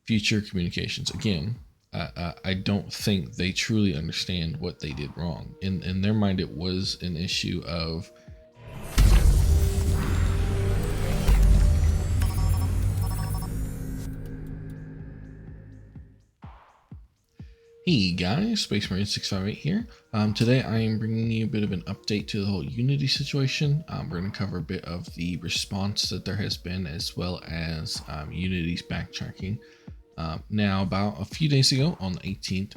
Future communications. Again, I don't think they truly understand what they did wrong. In their mind, it was an issue of Hey guys, Space Marine 658 here. Today I am bringing you a bit of an update to the whole Unity situation. We're going to cover a bit of the response that there has been, as well as Unity's backtracking. Now, about a few days ago, on the 18th,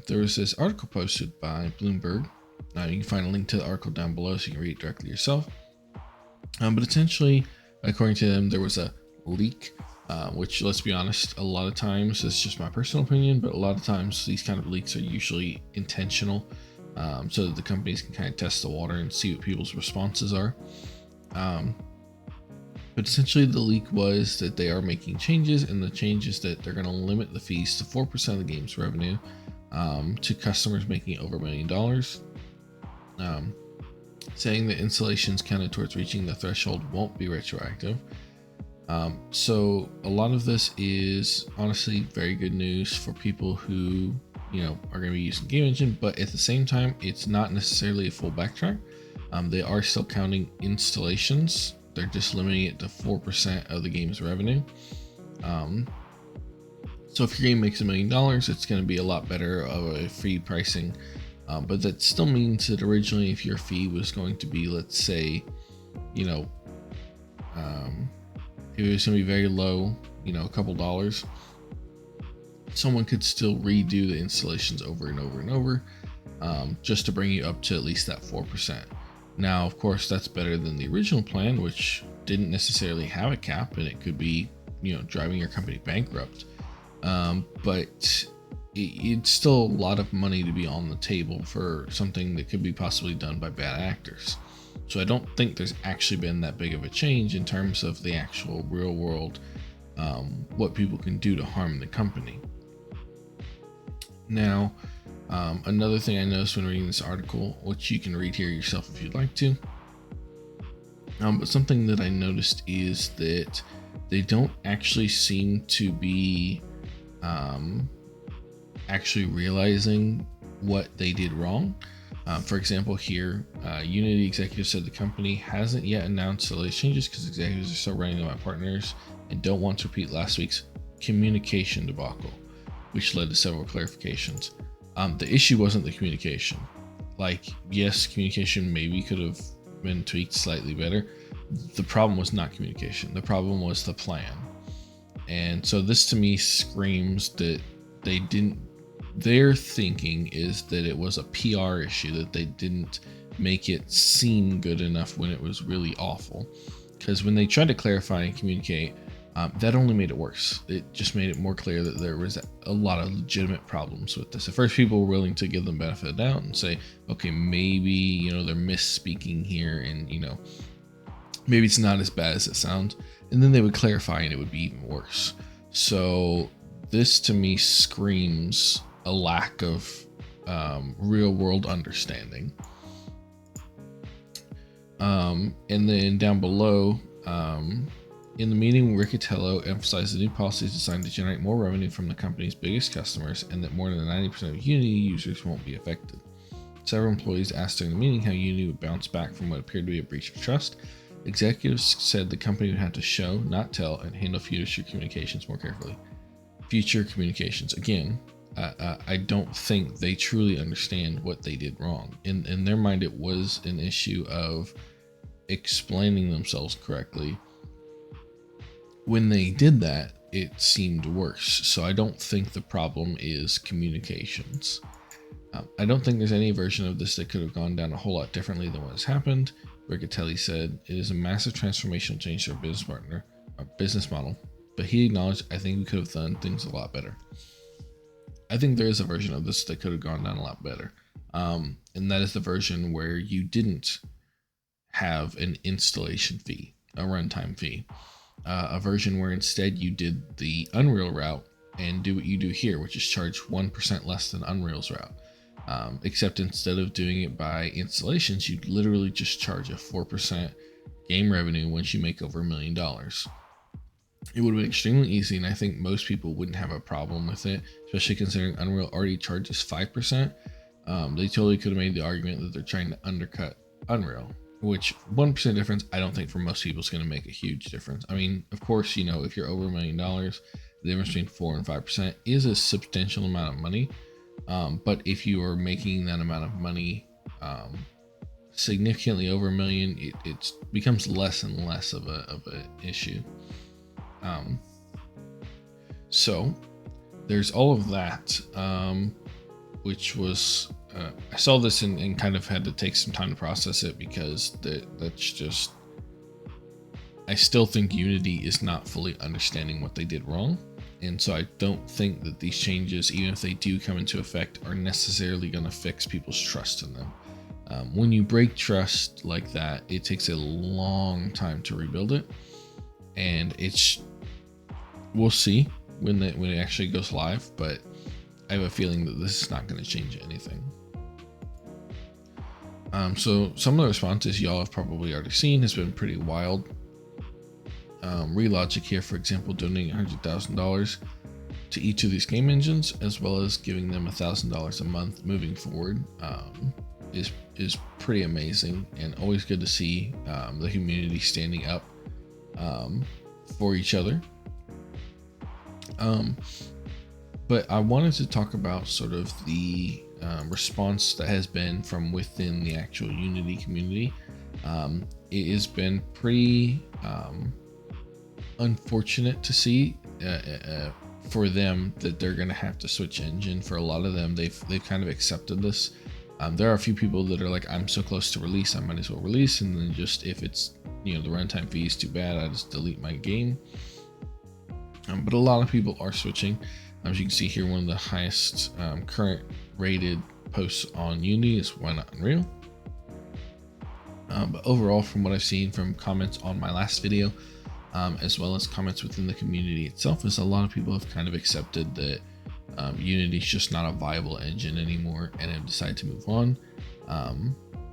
there was this article posted by Bloomberg. You can find a link to the article down below so you can read it directly yourself. But essentially, according to them, there was a leak, which, let's be honest, a lot of times, this is just my personal opinion, but a lot of times these kind of leaks are usually intentional, so that the companies can kind of test the water and see what people's responses are. But essentially the leak was that they are making changes, and the change is that they're going to limit the fees to 4% of the game's revenue to customers making over $1 million. Saying that installations counted towards reaching the threshold won't be retroactive. So a lot of this is honestly very good news for people who, are going to be using Game Engine, but at the same time, it's not necessarily a full backtrack. They are still counting installations. They're just limiting it to 4% of the game's revenue. So if your game makes $1 million, it's going to be a lot better of a fee pricing. But that still means that originally, if your fee was going to be, let's say, if it was going to be very low, a couple dollars, someone could still redo the installations over and over and over, just to bring you up to at least that 4%. Now, of course, that's better than the original plan, which didn't necessarily have a cap, and it could be, driving your company bankrupt. But it's still a lot of money to be on the table for something that could be possibly done by bad actors. So I don't think there's actually been that big of a change in terms of the actual real world, what people can do to harm the company. Now, another thing I noticed when reading this article, which you can read here yourself if you'd like to, but something that I noticed is that they don't actually seem to be actually realizing what they did wrong. For example, here, Unity executives said the company hasn't yet announced the latest changes because executives are still running them by partners and don't want to repeat last week's communication debacle, which led to several clarifications. The issue wasn't the communication. Yes, communication maybe could have been tweaked slightly better. The problem was not communication. The problem was the plan. And so this to me screams that their thinking is that it was a PR issue, that they didn't make it seem good enough when it was really awful. Because when they tried to clarify and communicate, that only made it worse. It just made it more clear that there was a lot of legitimate problems with this. At first, people were willing to give them benefit of the doubt and say, okay, maybe, they're misspeaking here, and, maybe it's not as bad as it sounds. And then they would clarify and it would be even worse. So this to me screams a lack of real world understanding. And then down below, in the meeting, Riccatello emphasized the new policy is designed to generate more revenue from the company's biggest customers, and that more than 90% of Unity users won't be affected. Several employees asked during the meeting how Unity would bounce back from what appeared to be a breach of trust. Executives said the company would have to show, not tell, and handle future communications more carefully. Future communications. Again, I don't think they truly understand what they did wrong. In their mind, it was an issue of explaining themselves correctly. When they did that, it seemed worse. So I don't think the problem is communications. I don't think there's any version of this that could have gone down a whole lot differently than what has happened. Riccatelli said, it is a massive transformational change to our business model, but he acknowledged, I think we could have done things a lot better. I think there is a version of this that could have gone down a lot better. And that is the version where you didn't have an installation fee, a runtime fee. A version where instead you did the Unreal route and do what you do here, which is charge 1% less than Unreal's route. Except instead of doing it by installations, you literally just charge a 4% game revenue once you make over $1 million. It would have been extremely easy, and I think most people wouldn't have a problem with it, especially considering Unreal already charges 5%. They totally could have made the argument that they're trying to undercut Unreal, which 1% difference, I don't think for most people is going to make a huge difference. I mean, of course, if you're over $1 million, the difference between 4 and 5% is a substantial amount of money. But if you are making that amount of money significantly over $1 million, it becomes less and less of an issue. So there's all of that, which was I saw this and kind of had to take some time to process it, because that's just, I still think Unity is not fully understanding what they did wrong. And so I don't think that these changes, even if they do come into effect, are necessarily going to fix people's trust in them. When you break trust like that, it takes a long time to rebuild it, and we'll see when it actually goes live. But I have a feeling that this is not going to change anything. So some of the responses y'all have probably already seen has been pretty wild. Relogic here, for example, donating $100,000 to each of these game engines, as well as giving them $1,000 a month moving forward, is pretty amazing, and always good to see the community standing up for each other. But I wanted to talk about sort of the response that has been from within the actual Unity community. It has been pretty unfortunate to see for them that they're going to have to switch engine. For a lot of them, they've kind of accepted this. There are a few people that are like, I'm so close to release, I might as well release, and then just, if it's, the runtime fee is too bad, I just delete my game. But a lot of people are switching. As you can see here, one of the highest current rated posts on Unity is why not Unreal. But overall, from what I've seen from comments on my last video, as well as comments within the community itself, is a lot of people have kind of accepted that Unity is just not a viable engine anymore, and have decided to move on.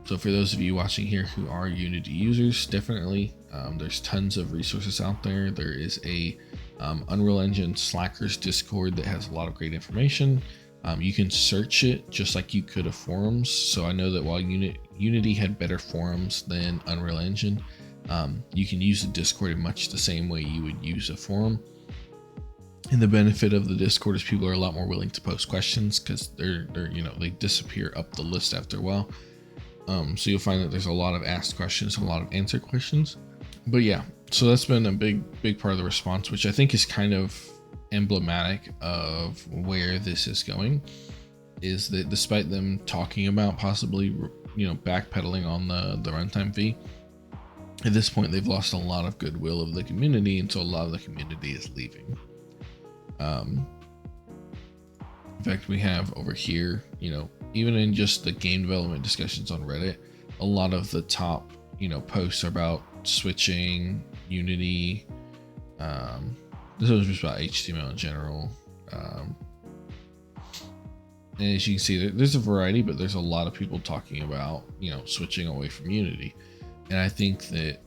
So for those of you watching here who are Unity users, definitely there's tons of resources out there. There is a Unreal Engine Slackers Discord that has a lot of great information. You can search it just like you could a forums. So I know that while Unity had better forums than Unreal Engine, you can use the Discord in much the same way you would use a forum. And the benefit of the Discord is people are a lot more willing to post questions, because they disappear up the list after a while. So you'll find that there's a lot of asked questions and a lot of answered questions. But yeah, so that's been a big part of the response, which I think is kind of emblematic of where this is going, is that despite them talking about possibly backpedaling on the runtime fee, at this point they've lost a lot of goodwill of the community, and so a lot of the community is leaving. In fact, we have over here, even in just the game development discussions on Reddit, a lot of the top posts are about switching, Unity. This was just about HTML in general. And as you can see, there's a variety, but there's a lot of people talking about switching away from Unity. And I think that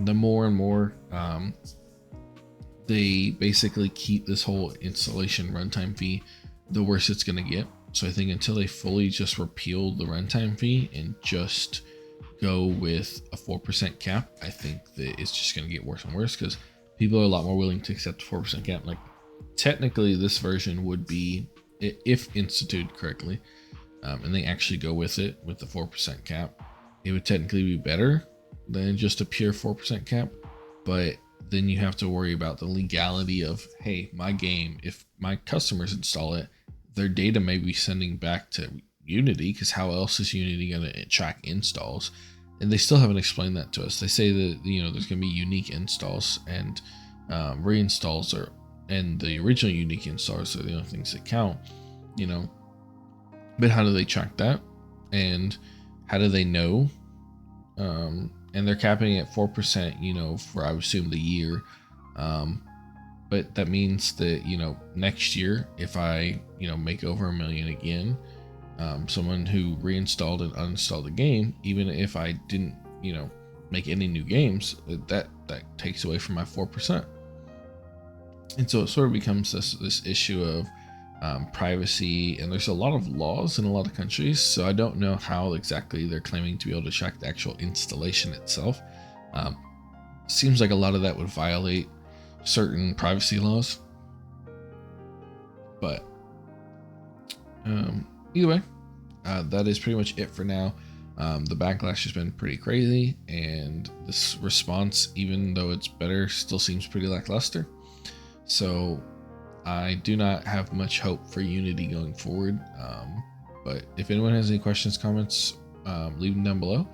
the more and more they basically keep this whole installation runtime fee, the worse it's going to get. So I think until they fully just repeal the runtime fee and just go with a 4% cap, I think that it's just going to get worse and worse, because people are a lot more willing to accept a 4% cap. Like, technically this version would be, if instituted correctly, and they actually go with it with the 4% cap, it would technically be better than just a pure 4% cap. But then you have to worry about the legality of, hey, my game, if my customers install it, their data may be sending back to Unity, because how else is Unity going to track installs? And they still haven't explained that to us. They say that there's going to be unique installs, and reinstalls and the original unique installs are the only things that count. But how do they track that, and how do they know? And they're capping at 4%, for, I would assume, the year. But that means that, next year, if I, make over $1 million again, someone who reinstalled and uninstalled the game, even if I didn't, make any new games, that takes away from my 4%. And so it sort of becomes this issue of privacy, and there's a lot of laws in a lot of countries, so I don't know how exactly they're claiming to be able to track the actual installation itself. Seems like a lot of that would violate certain privacy laws, but either way, that is pretty much it for now. The backlash has been pretty crazy, and this response, even though it's better, still seems pretty lackluster. So I do not have much hope for Unity going forward. But if anyone has any questions, comments, leave them down below.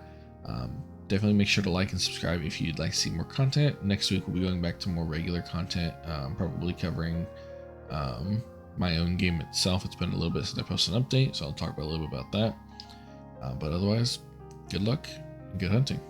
Definitely make sure to like and subscribe if you'd like to see more content. Next week we'll be going back to more regular content, probably covering my own game itself. It's been a little bit since I posted an update, so I'll talk about a little bit about that. But otherwise, good luck and good hunting.